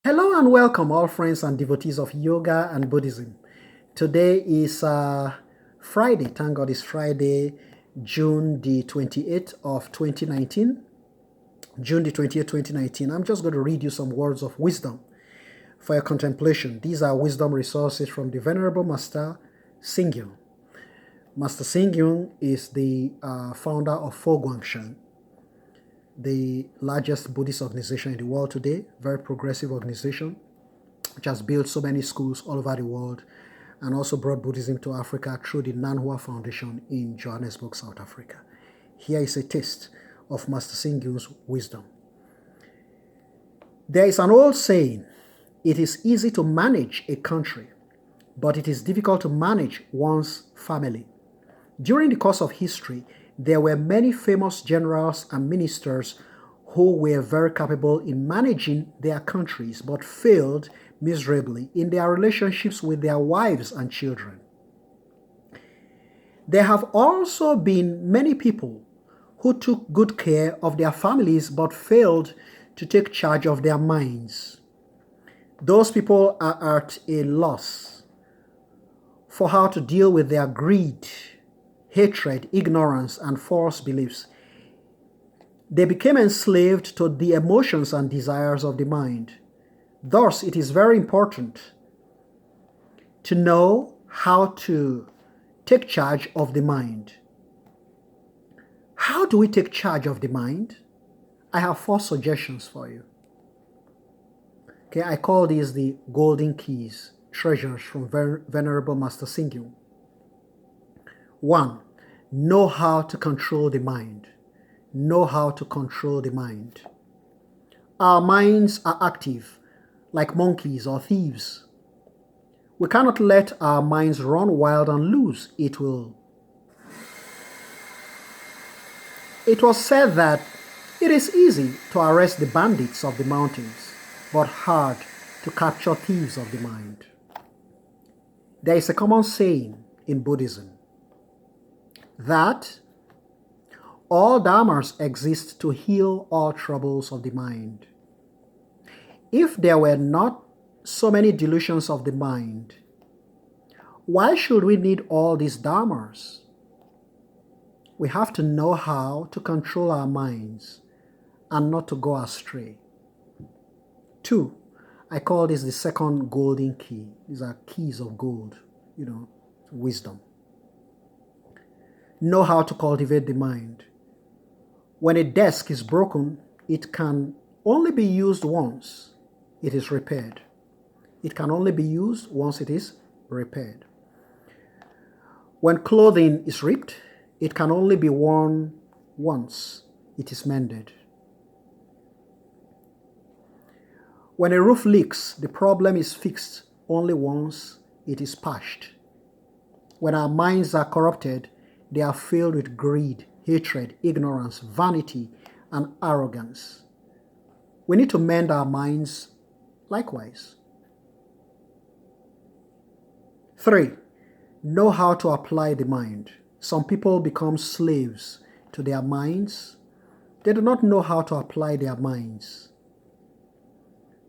Hello and welcome, all friends and devotees of yoga and Buddhism. Today is Friday. Thank God it's Friday, June the 28th of 2019. June the 28th, 2019. I'm just going to read you some words of wisdom for your contemplation. These are wisdom resources from the Venerable Master Singyung. Master Singyung is the founder of Fo Guangshan, the largest Buddhist organization in the world today, very progressive organization, which has built so many schools all over the world and also brought Buddhism to Africa through the Nanhua Foundation in Johannesburg, South Africa. Here is a taste of Master Singyung's wisdom. There is an old saying, it is easy to manage a country, but it is difficult to manage one's family. During the course of history, there were many famous generals and ministers who were very capable in managing their countries but failed miserably in their relationships with their wives and children. There have also been many people who took good care of their families but failed to take charge of their minds. Those people are at a loss for how to deal with their greed, hatred, ignorance, and false beliefs. They became enslaved to the emotions and desires of the mind. Thus, it is very important to know how to take charge of the mind. How do we take charge of the mind? I have 4 suggestions for you. Okay, I call these the golden keys, treasures from Venerable Master Singyung. 1. Know how to control the mind. Know how to control the mind. Our minds are active, like monkeys or thieves. We cannot let our minds run wild and loose. It was said that it is easy to arrest the bandits of the mountains, but hard to capture thieves of the mind. There is a common saying in Buddhism that all dharmas exist to heal all troubles of the mind. If there were not so many delusions of the mind, why should we need all these dharmas? We have to know how to control our minds and not to go astray. 2, I call this the second golden key. These are keys of gold, wisdom. Know how to cultivate the mind. When a desk is broken, it can only be used once it is repaired. It can only be used once it is repaired. When clothing is ripped, it can only be worn once it is mended. When a roof leaks, the problem is fixed only once it is patched. When our minds are corrupted, they are filled with greed, hatred, ignorance, vanity, and arrogance. We need to mend our minds likewise. 3, know how to apply the mind. Some people become slaves to their minds. They do not know how to apply their minds.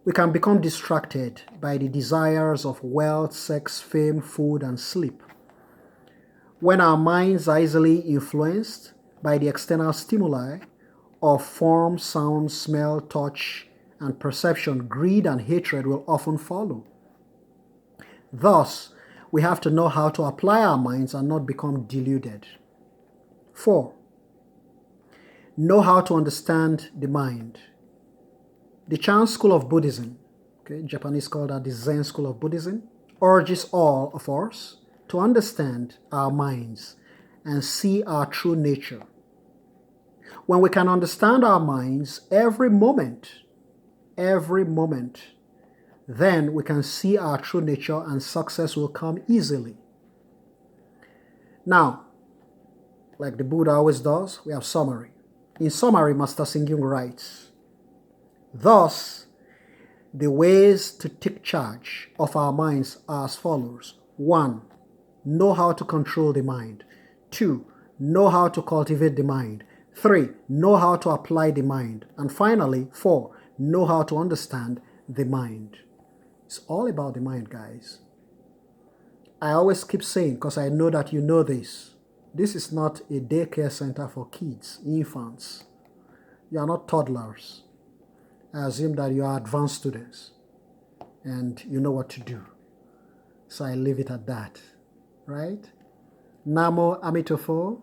We can become distracted by the desires of wealth, sex, fame, food, and sleep. When our minds are easily influenced by the external stimuli of form, sound, smell, touch, and perception, greed and hatred will often follow. Thus, we have to know how to apply our minds and not become deluded. 4, know how to understand the mind. The Chan school of Buddhism, Japanese call that the Zen school of Buddhism, urges all of us to understand our minds and see our true nature. When we can understand our minds every moment, then we can see our true nature and success will come easily. Now, like the Buddha always does, we have summary. In summary, Master Singyung writes, thus, the ways to take charge of our minds are as follows. 1, know how to control the mind. 2, know how to cultivate the mind. 3, know how to apply the mind. And finally, 4, know how to understand the mind. It's all about the mind, guys. I always keep saying, because I know that you know this, this is not a daycare center for kids, infants. You are not toddlers. I assume that you are advanced students and you know what to do. So I leave it at that, right? Namo Amitofo.